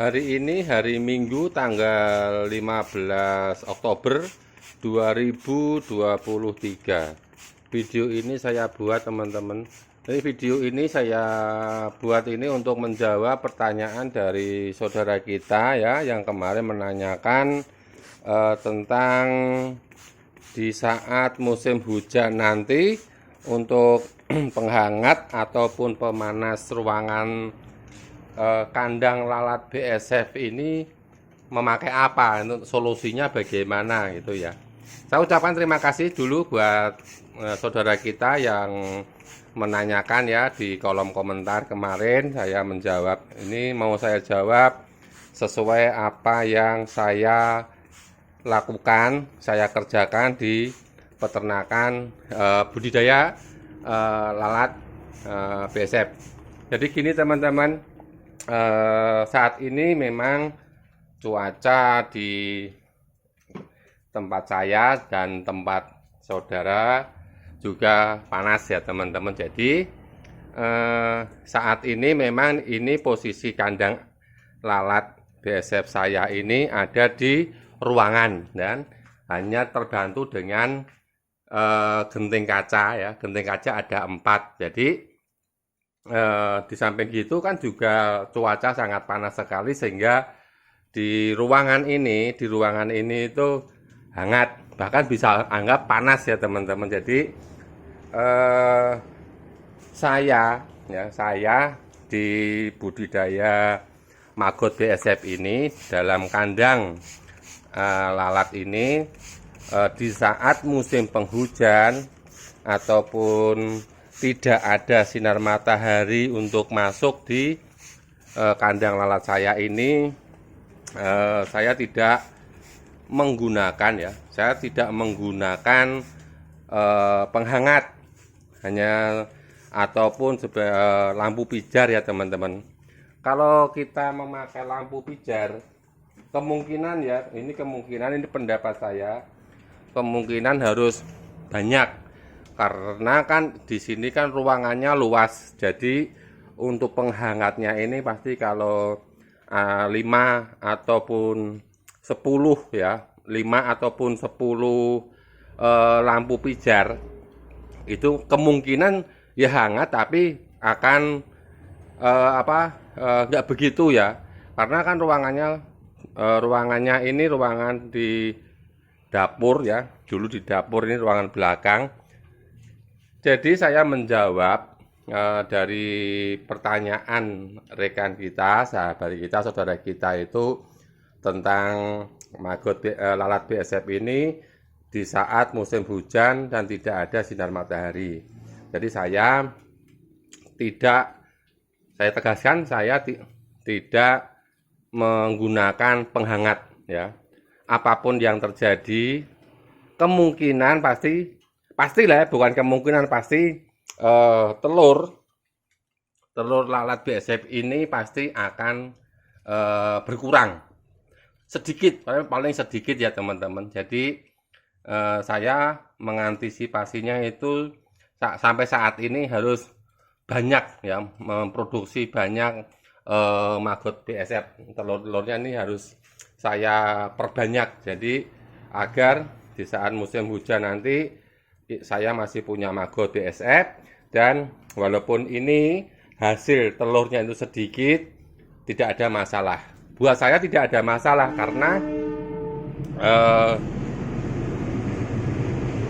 Hari ini hari Minggu tanggal 15 Oktober 2023. Video ini saya buat teman-teman. Jadi video ini saya buat ini untuk menjawab pertanyaan dari saudara kita ya yang kemarin menanyakan tentang di saat musim hujan nanti untuk penghangat ataupun pemanas ruangan kandang lalat BSF ini memakai apa, untuk solusinya bagaimana gitu ya. Saya ucapkan terima kasih dulu buat saudara kita yang menanyakan ya di kolom komentar kemarin. Saya menjawab, ini mau saya jawab sesuai apa yang saya lakukan, saya kerjakan di peternakan budidaya lalat BSF. Jadi gini teman-teman, saat ini memang cuaca di tempat saya dan tempat saudara juga panas ya teman-teman. Jadi saat ini memang ini posisi kandang lalat BSF saya ini ada di ruangan dan hanya terbantu dengan genting kaca ya. Genting kaca ada 4. Jadi di samping gitu kan juga cuaca sangat panas sekali sehingga di ruangan ini itu hangat, bahkan bisa anggap panas ya teman-teman. Jadi saya di budidaya maggot BSF ini dalam kandang lalat ini di saat musim penghujan ataupun tidak ada sinar matahari untuk masuk di kandang lalat saya ini, saya tidak menggunakan penghangat hanya ataupun lampu pijar ya teman-teman. Kalau kita memakai lampu pijar, kemungkinan ini pendapat saya, kemungkinan harus banyak. Karena kan di sini kan ruangannya luas, jadi untuk penghangatnya ini pasti kalau 5 ataupun 10 ya, 5 ataupun 10 lampu pijar itu kemungkinan ya hangat, tapi akan nggak begitu ya, karena kan ruangannya ini ruangan di dapur ya, dulu di dapur, ini ruangan belakang. Jadi saya menjawab dari pertanyaan rekan kita, sahabat kita, saudara kita itu tentang maggot lalat BSF ini di saat musim hujan dan tidak ada sinar matahari. Jadi saya tegaskan saya tidak menggunakan penghangat ya. Apapun yang terjadi, kemungkinan pastilah, bukan kemungkinan, pasti telur lalat BSF ini pasti akan berkurang sedikit, paling sedikit ya teman-teman. Jadi saya mengantisipasinya itu sampai saat ini harus banyak ya, memproduksi banyak maggot BSF. Telur-telurnya ini harus saya perbanyak, jadi agar di saat musim hujan nanti saya masih punya maggot BSF, dan walaupun ini hasil telurnya itu sedikit, tidak ada masalah. Buat saya tidak ada masalah karena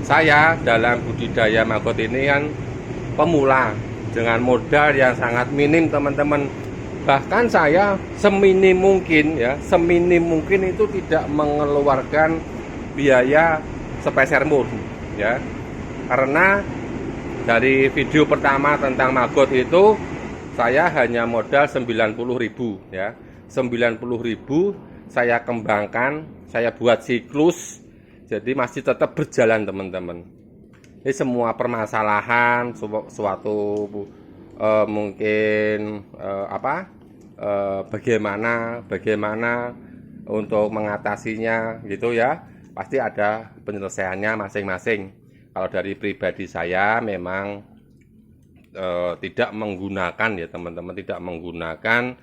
saya dalam budidaya maggot ini kan pemula dengan modal yang sangat minim teman-teman. Bahkan saya seminim mungkin itu tidak mengeluarkan biaya sepeser pun ya. Karena dari video pertama tentang maggot itu saya hanya modal 90.000 ya. 90.000 saya kembangkan, saya buat siklus. Jadi masih tetap berjalan teman-teman. Ini semua permasalahan suatu mungkin bagaimana untuk mengatasinya gitu ya. Pasti ada penyelesaiannya masing-masing. Kalau dari pribadi saya memang tidak menggunakan ya teman-teman, tidak menggunakan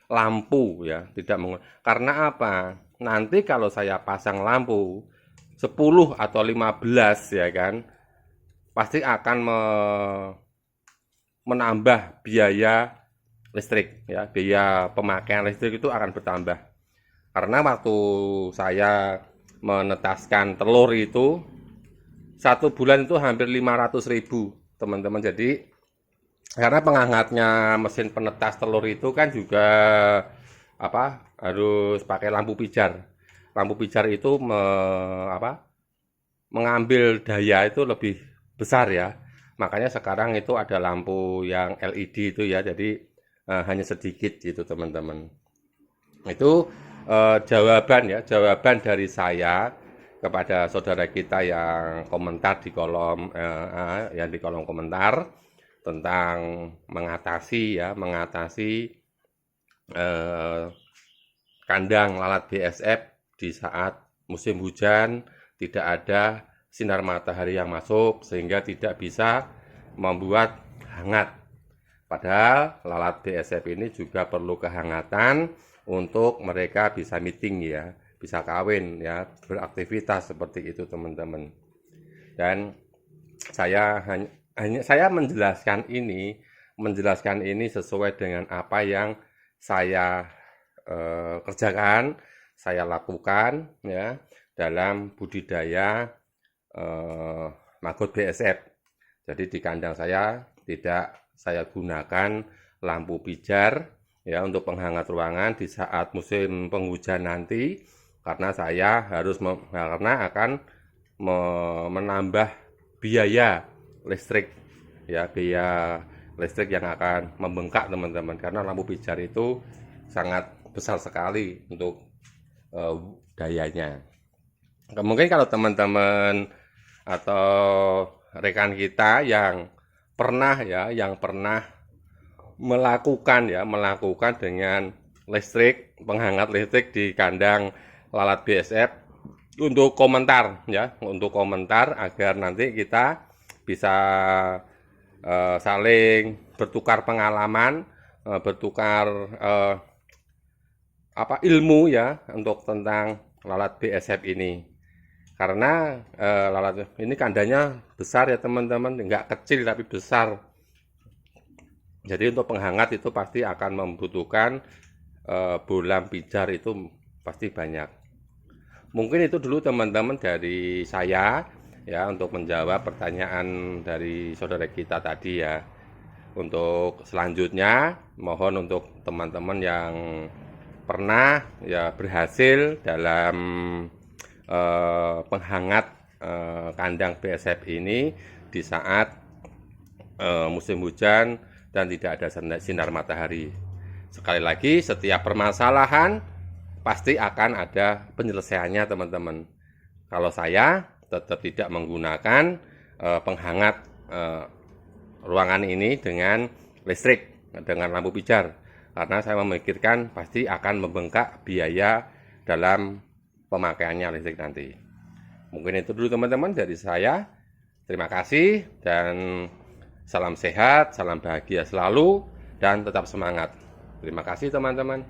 lampu ya, karena apa? Nanti kalau saya pasang lampu 10 atau 15 ya kan, pasti akan menambah biaya listrik ya, biaya pemakaian listrik itu akan bertambah. Karena waktu saya menetaskan telur itu 1 bulan itu hampir 500.000 teman-teman. Jadi karena penghangatnya mesin penetas telur itu kan juga harus pakai lampu pijar. Lampu pijar itu mengambil daya itu lebih besar ya. Makanya sekarang itu ada lampu yang LED itu ya. Jadi hanya sedikit gitu teman-teman. Itu jawaban dari saya kepada saudara kita yang komentar di kolom komentar tentang mengatasi kandang lalat BSF di saat musim hujan, tidak ada sinar matahari yang masuk sehingga tidak bisa membuat hangat. Padahal lalat BSF ini juga perlu kehangatan untuk mereka bisa meeting ya, bisa kawin ya, beraktivitas seperti itu teman-teman. Dan saya menjelaskan ini sesuai dengan apa yang saya kerjakan, saya lakukan ya dalam budidaya maggot BSF. Jadi di kandang saya tidak saya gunakan lampu pijar ya untuk penghangat ruangan di saat musim penghujan nanti, karena saya karena akan menambah biaya listrik ya, biaya listrik yang akan membengkak teman-teman, karena lampu pijar itu sangat besar sekali untuk dayanya. Mungkin kalau teman-teman atau rekan kita yang pernah melakukan dengan listrik, penghangat listrik di kandang lalat BSF, untuk komentar agar nanti kita bisa saling bertukar pengalaman, bertukar ilmu ya untuk tentang lalat BSF ini. Karena lalat ini kandangnya besar ya teman-teman, enggak kecil tapi besar. Jadi untuk penghangat itu pasti akan membutuhkan bolam pijar itu pasti banyak. Mungkin itu dulu teman-teman dari saya ya untuk menjawab pertanyaan dari saudara kita tadi ya. Untuk selanjutnya mohon untuk teman-teman yang pernah ya berhasil dalam penghangat kandang BSF ini di saat musim hujan dan tidak ada sinar matahari. Sekali lagi, setiap permasalahan pasti akan ada penyelesaiannya teman-teman. Kalau saya tetap tidak menggunakan penghangat ruangan ini dengan listrik, dengan lampu pijar, karena saya memikirkan pasti akan membengkak biaya dalam pemakaiannya listrik nanti. Mungkin itu dulu teman-teman dari saya. Terima kasih dan salam sehat, salam bahagia selalu, dan tetap semangat. Terima kasih teman-teman.